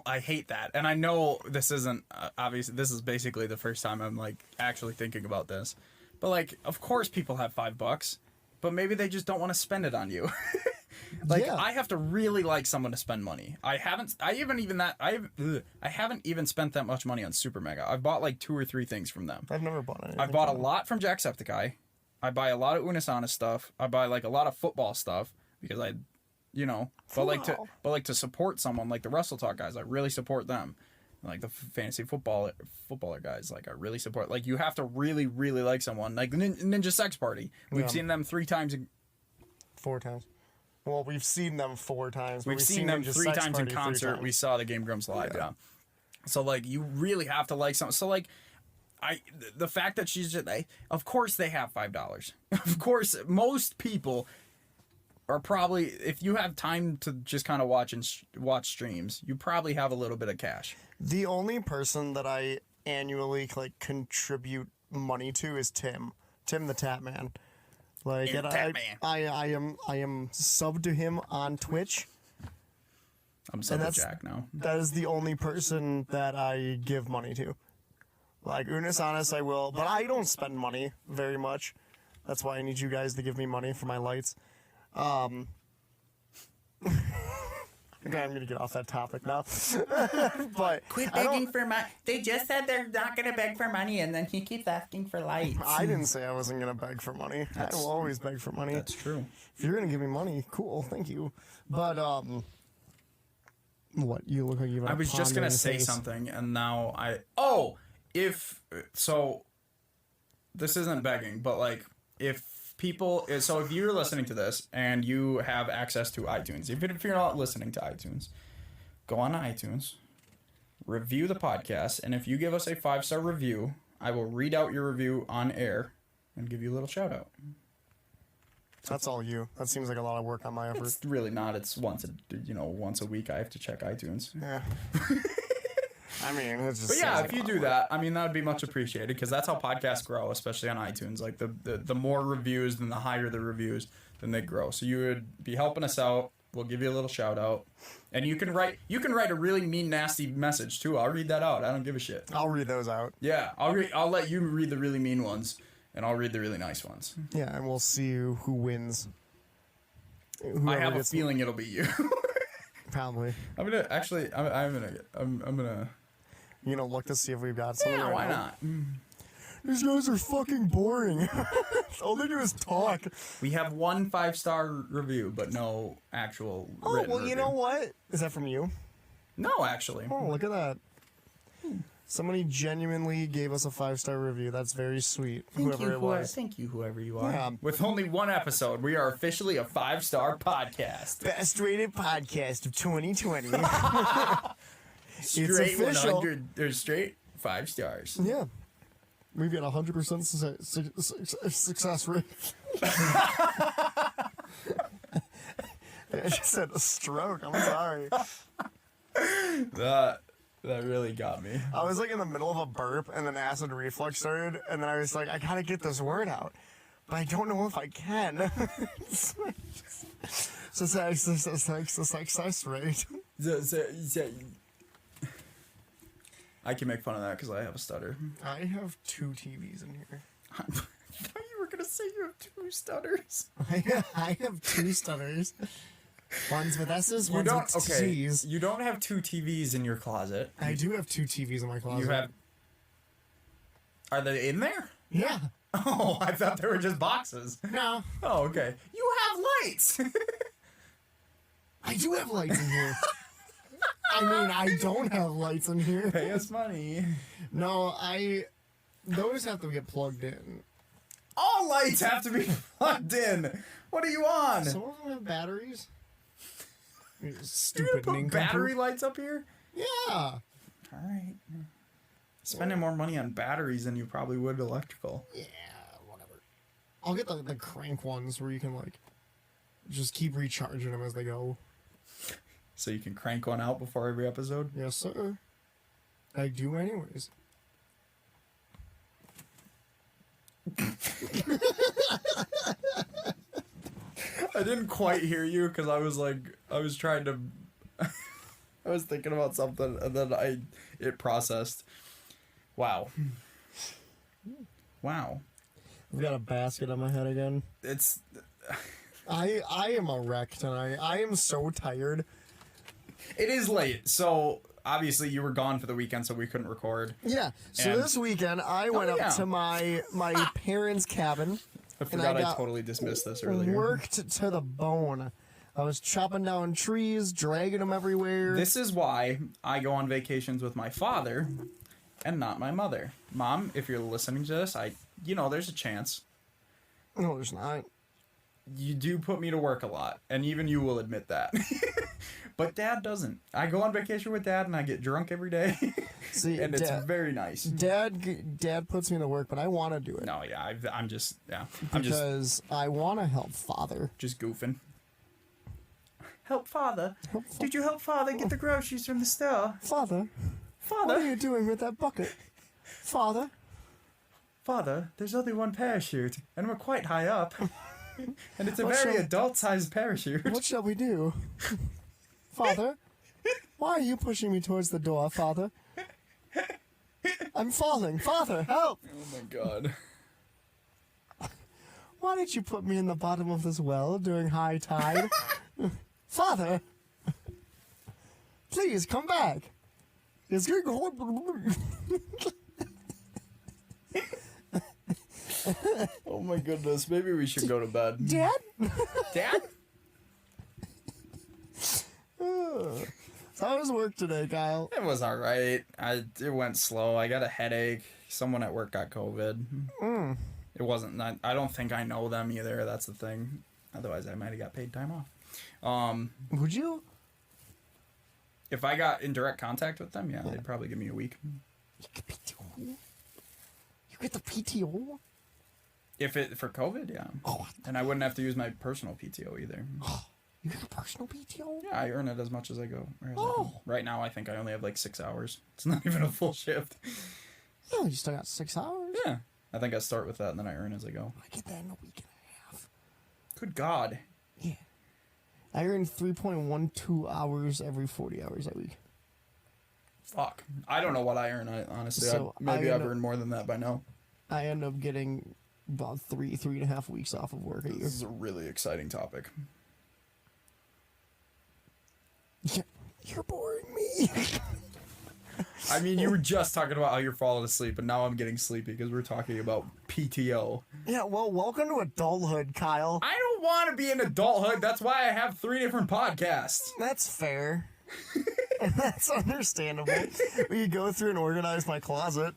I hate that, and I know this isn't obviously. This is basically the first time I'm like actually thinking about this, but like, of course, people have $5, but maybe they just don't want to spend it on you. Like,
Yeah.
I have to really like someone to spend money. I haven't even spent that much money on Super Mega. I've bought like 2 or 3 things from them.
I've never bought anything.
I've bought a
from them.
lot from Jacksepticeye. I buy a lot of Unisana stuff. I buy like a lot of football stuff because but to support someone like the Wrestle Talk guys, I really support them. Like the fantasy footballer guys, like I really support. Like you have to really, really like someone. Like Ninja Sex Party, we've
Yeah.
seen them 3 times.
4 times. Well, we've seen them 4 times. but
We've seen them
Ninja
3
Sex
times in
Party 3
concert.
times.
We saw the Game Grumps live. Yeah. So like you really have to like something. So like. The fact that she's just, of course they have $5. Of course, most people are probably, if you have time to just kind of watch streams, you probably have a little bit of cash.
The only person that I annually like contribute money to is Tim the Tap Man. Like,
Yeah,
and
Tap
I
Man.
am subbed to him on Twitch.
I'm subbed to
that's-
Jack now.
That is the only person that I give money to. Like Unis Honest, I will, but I don't spend money very much. That's why I need you guys to give me money for my lights. Okay, I'm gonna get off that topic now. But
Quit
I don't-
begging for money. They just said they're not gonna beg for money, and then he keeps asking for lights.
I didn't say I wasn't gonna beg for money. I will always beg for money.
That's true.
If you're gonna give me money, cool, thank you. But what, you look like you have
I
a
was just
pondering
gonna say
face.
something, and now this isn't begging, but like if you're listening to this and you have access to iTunes, even if you're not listening to iTunes, go on to iTunes, review the podcast, and if you give us a 5-star review, I will read out your review on air and give you a little shout out.
That's all you. That seems like a lot of work on my effort.
It's really not. It's once a week I have to check iTunes.
Yeah. I mean, it's just.
But yeah,
seems
if
like
you
a lot
do
of work.
that, I mean, that would be much appreciated because that's how podcasts grow, especially on iTunes. Like the more reviews, then the higher the reviews, then they grow. So you would be helping us out. We'll give you a little shout out, and you can write a really mean, nasty message too. I'll read that out. I don't give a shit.
I'll read those out.
Yeah, I'll let you read the really mean ones, and I'll read the really nice ones.
Yeah, and we'll see who wins.
I
Whoever
have a
gets-
feeling it'll be you.
Probably.
I'm gonna.
You know, look to see if we've got something.
Yeah,
right
why
now.
not?
These guys are fucking boring. All they do is talk.
We have 1 5-star review, but no actual.
Oh,
written
well, you
review.
know what? Is that from you?
No, actually.
Oh, look at that. Somebody genuinely gave us a 5-star review. That's very sweet. Whoever it was.
Thank you, whoever you are.
Yeah.
With only 1 episode, we are officially a 5-star podcast.
Best rated podcast of 2020.
Straight
official.
100 or straight 5 stars.
Yeah. We've got 100% success rate. I just had a stroke. I'm sorry.
That really got me.
I was like in the middle of a burp and then acid reflux started, and then I was like, I gotta get this word out, but I don't know if I can. Success rate.
I can make fun of that because I have a stutter.
I have 2 TVs in here.
I thought you were going to say you have 2 stutters.
I have 2 stutters. One's with S's, one's with C's.
You don't have 2 TVs in your closet.
I do have 2 TVs in my closet.
You have. Are they in there?
Yeah.
Oh, I thought they were just boxes.
No.
Oh, okay. You have lights.
I do have lights in here. I mean, I don't have lights in here.
Pay us money.
No, those have to get plugged in.
All lights have to be plugged in. What are you on?
Some of them have batteries. You
You gonna
stupid
put
nincompoop.
battery lights up here?
Yeah.
All right. Spending more money on batteries than you probably would electrical.
Yeah, whatever. I'll get the crank ones where you can like just keep recharging them as they go.
So you can crank one out before every episode.
Yes, sir.
I do anyways.
I didn't quite hear you because I was trying to. I was thinking about something and then it processed. Wow. Wow.
I've got a basket on my head again.
It's.
I am a wreck tonight. I am so tired.
It is late, so obviously you were gone for the weekend, so we couldn't record.
Yeah. So
And-
this weekend I went
yeah.
up to my parents' cabin.
I forgot I
got
totally dismissed this earlier.
Worked to the bone. I was chopping down trees, dragging them everywhere.
This is why I go on vacations with my father and not my mother. Mom, if you're listening to this, there's a chance.
No, there's not.
You do put me to work a lot, and even you will admit that. But Dad doesn't. I go on vacation with Dad, and I get drunk every day,
See,
and it's very nice.
Dad puts me to work, but I want to do it.
No, yeah, I'm just
Because I want to help Father.
just goofing. Help Father. Did you help Father get the groceries from the store?
Father, what are
Father,
you doing with that bucket? Father,
Father, there's only one parachute, and we're quite high up. And it's a
What
very
shall-
adult-sized parachute.
what shall we do? Father, why are you pushing me towards the door, Father? I'm falling. Father, help!
Oh my god.
Why did you put me in the bottom of this well during high tide? Father, please come back. It's going
Oh my goodness. Maybe we should go to bed.
Dad?
Dad?
How was work today, Kyle?
It was alright. It went slow. I got a headache. Someone at work got COVID. It wasn't. I don't think I know them either. That's the thing. Otherwise, I might have got paid time off.
Would you?
If I got in direct contact with them, yeah, they'd probably give me a week.
You get PTO? You get the PTO?
If it for COVID, yeah.
Oh,
And I wouldn't have to use my personal PTO either.
you get a personal PTO?
Yeah, I earn it as much as I go. Or as I
Oh.
go. Right now, I think I only have like 6 hours. It's not even a full shift.
Oh, you still got 6 hours?
Yeah. I think I start with that and then I earn as I go.
I get that in a week and a half.
Good God.
Yeah. I earn 3.12 hours every 40 hours a week.
Fuck. I don't know what I earn, honestly.
So
Maybe
I
I've
end up-
earned more than that by now.
I end up getting about 3.5 weeks off of work a year.
This is a really exciting topic.
You're boring me.
I mean, you were just talking about how you're falling asleep, and now I'm getting sleepy because we're talking about PTO.
Yeah, well, welcome to adulthood, Kyle.
I don't want to be in adulthood. That's why I have 3 different podcasts.
That's fair. That's understandable. We could go through and organize my closet.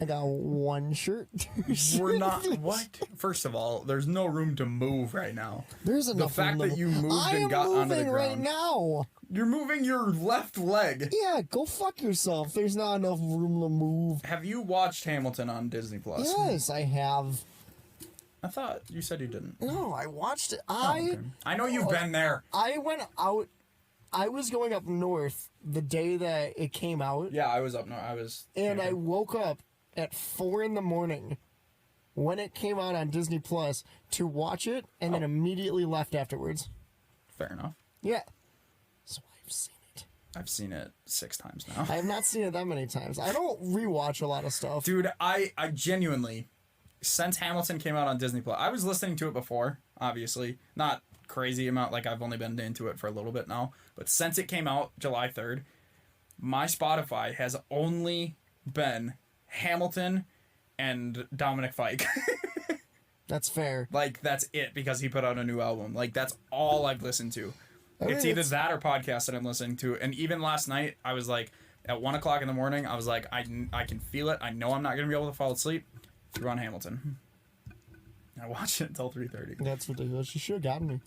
I got 1 shirt. 2 shirts.
We're not. What? First of all, there's no room to move right now.
There's enough
fact
room
that
to
you
move.
moved
I
and
am
got onto the
moving right
ground.
now.
You're moving your left leg.
Yeah, go fuck yourself. There's not enough room to move.
Have you watched Hamilton on Disney Plus?
Yes, I have.
I thought you said you didn't.
No, I watched it.
Oh, okay. I know you've been there.
I went out. I was going up north the day that it came out,
Yeah, I was up. No, I was.
and I woke up at 4 in the morning when it came out on Disney Plus to watch it, and then immediately left afterwards.
Fair enough.
Yeah. So I've seen it.
I've seen it 6 times now.
I have not seen it that many times. I don't rewatch a lot of stuff.
Dude, I genuinely, since Hamilton came out on Disney Plus, I was listening to it before, obviously. Not crazy amount, like I've only been into it for a little bit now. But since it came out July 3rd, my Spotify has only been Hamilton and Dominic Fike.
That's fair.
Like, that's it, because he put out a new album. Like, that's all I've listened to.
I mean,
It's either that or podcast that I'm listening to. And even last night, I was like, at 1 o'clock in the morning, I was like, I can feel it. I know I'm not going to be able to fall asleep. Threw on Hamilton. I watched it until 3:30.
That's ridiculous. You should have gotten me.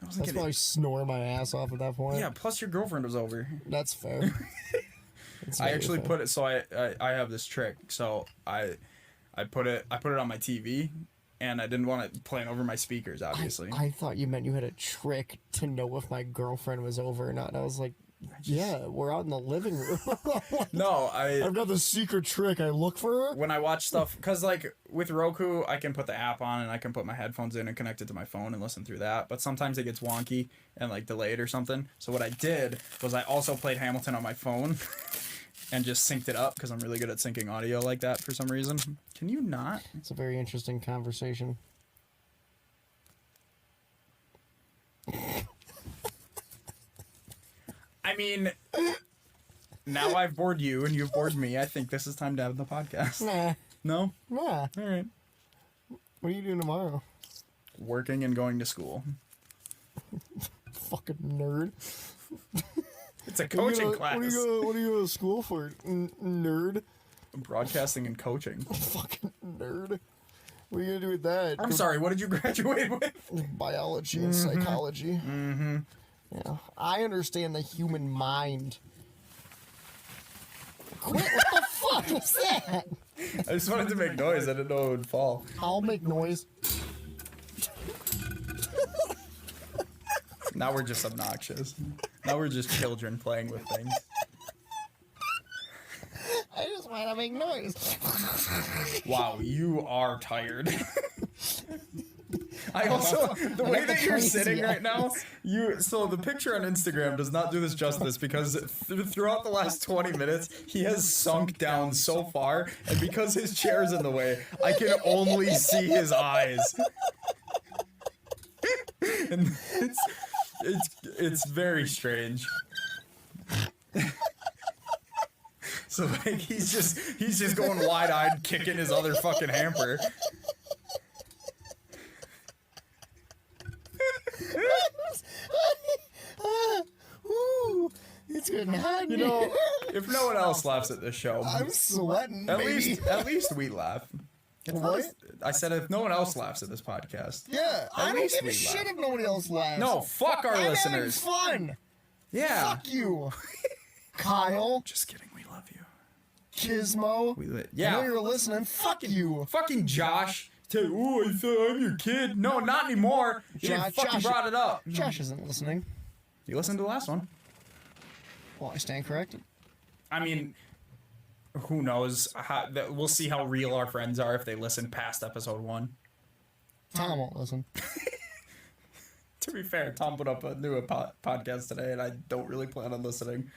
I wasn't
That's
getting...
probably snore my ass off at that point.
Yeah, plus your girlfriend was over.
That's fair. That's
I
very
actually
fair.
put it, so I have this trick. So I put it on my TV, and I didn't want it playing over my speakers, obviously.
I thought you meant you had a trick to know if my girlfriend was over or not. And I was like, yeah, we're out in the living room.
No,
I've got the secret trick. I look for her.
when I watch stuff, because like with Roku, I can put the app on and I can put my headphones in and connect it to my phone and listen through that. But sometimes it gets wonky and like delayed or something. So what I did was I also played Hamilton on my phone and just synced it up because I'm really good at syncing audio like that for some reason. Can you not?
It's a very interesting conversation.
I mean, now I've bored you and you've bored me. I think this is time to have the podcast.
Nah,
No?
nah.
All right.
What are you doing tomorrow?
Working and going to school.
Fucking nerd.
It's a coaching class.
What are you going to school for? Nerd.
Broadcasting and coaching.
Fucking nerd. What are you going to do with that?
I'm sorry, what did you graduate with?
Biology and psychology.
Mm-hmm. Yeah, I understand the human mind. Quit! What the fuck was that?
I just wanted to make noise. I didn't know it would fall.
I'll make noise.
Now we're just obnoxious. Now we're just children playing with things.
I just want to make noise.
Wow, you are tired. I also, the way that you're sitting right now, so the picture on Instagram does not do this justice because throughout the last 20 minutes, he has sunk down so far, and because his chair is in the way, I can only see his eyes. And it's very strange. So like he's just going wide-eyed, kicking his other fucking hamper.
Ooh, it's getting hot.
You know, if no one else laughs at this show,
I'm sweating.
at
baby.
least we laugh.
What?
I said if no one else laughs at this podcast.
Yeah, I don't
least
give a
we
shit
laugh.
if nobody else laughs.
No, fuck our
I'm
listeners.
having fun.
Yeah.
Fuck you, Kyle,
Just kidding, we love you.
Gizmo.
We
I know
yeah.
you're listening. Fuck you.
Fucking Josh. Oh, I thought I'm your kid. No, not anymore. You fucking
Josh-
brought it up.
Josh isn't listening.
You listened to the last one.
Well, I stand corrected.
I mean, who knows? We'll see how real our friends are if they listen past episode 1.
Tom won't listen.
To be fair, Tom put up a new podcast today, and I don't really plan on listening.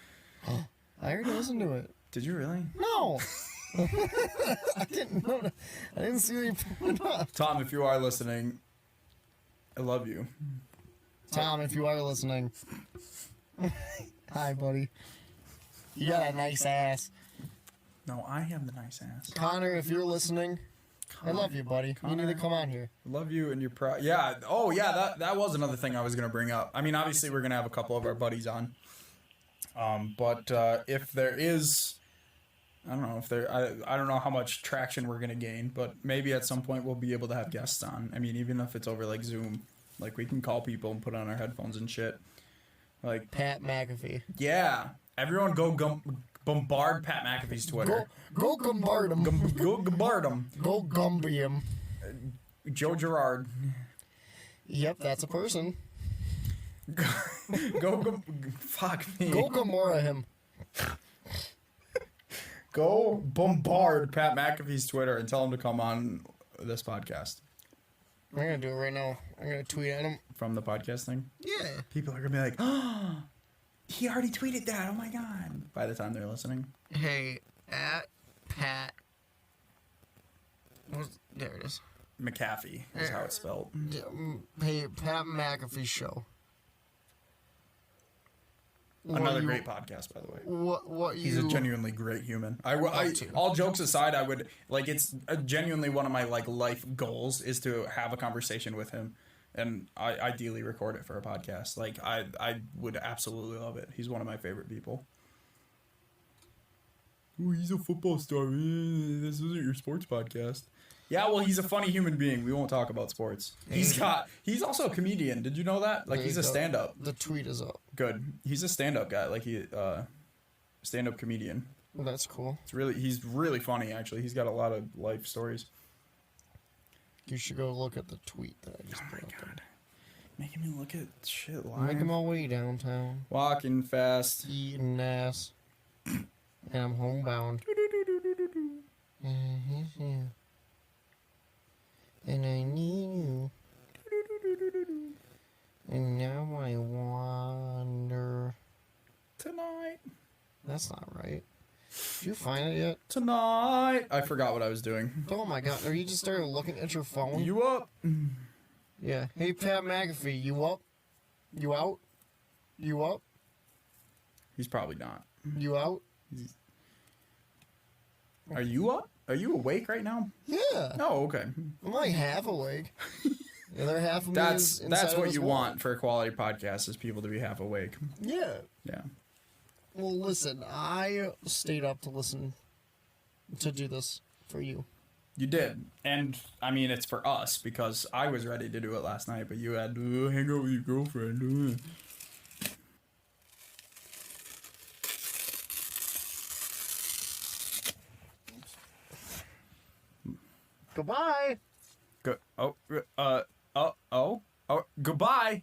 I already listened to it.
Did you really?
No. I didn't know. I didn't see you put it up.
Tom, if you are listening, I love you.
Tom, if you are listening. Hi, buddy. You got a nice ass.
No, I have the nice ass.
Connor, if you're listening, I love you, buddy. You need to come on here.
Love you and your pride. Yeah. Oh, yeah. That was another thing I was gonna bring up. I mean, obviously we're gonna have a couple of our buddies on. But if there is, I don't know if there. I don't know how much traction we're gonna gain, but maybe at some point we'll be able to have guests on. I mean, even if it's over like Zoom, like we can call people and put on our headphones and shit. Like,
Pat McAfee.
yeah. Everyone go bombard Pat McAfee's Twitter.
Go bombard him.
Go bombard him.
Go Gumby him.
Joe Girard.
Yep, that's a person.
Go fuck me.
Go Gamora him.
Go bombard Pat McAfee's Twitter and tell him to come on this podcast.
I'm gonna do it right now. I'm gonna tweet at him.
From the podcast thing.
Yeah.
People are gonna be like, oh, he already tweeted that. Oh my god. By the time they're listening.
Hey, at Pat. There it is.
McAfee is how it's spelled.
Hey, Pat McAfee show.
Another great podcast, by the way.
What
He's a genuinely great human. All jokes aside, I would like. It's genuinely one of my like life goals is to have a conversation with him, and I ideally record it for a podcast. Like I would absolutely love it. He's one of my favorite people. Ooh, he's a football star. This isn't your sports podcast. Yeah, well, he's a funny human being. We won't talk about sports. He's also a comedian. Did you know that? Like, he's a stand-up.
The tweet is up.
Good. He's a stand-up guy. Like, stand-up comedian.
That's cool.
He's really funny, actually. He's got a lot of life stories.
You should go look at the tweet that I just put up there.
Making me look at shit
Making
live.
my way downtown,
Walking fast.
eating ass, and I'm homebound. And I need you. And now I wonder.
Tonight.
That's not right. Did you find it yet?
Tonight. I forgot what I was doing.
Oh my god, are you just started looking at your phone?
You up?
Yeah. Hey, Pat McAfee, you up? You out? You up?
He's probably not.
You out?
Are you up? Are you awake right now?
Yeah.
No, okay.
I'm like half awake. The other half of me
That's
is inside of
what
this
you
wall.
want for a quality podcast is people to be half awake.
Yeah.
Yeah.
Well, listen, I stayed up to listen to do this for you.
You did. And I mean it's for us because I was ready to do it last night, but you had to hang out with your girlfriend.
Goodbye.
Goodbye.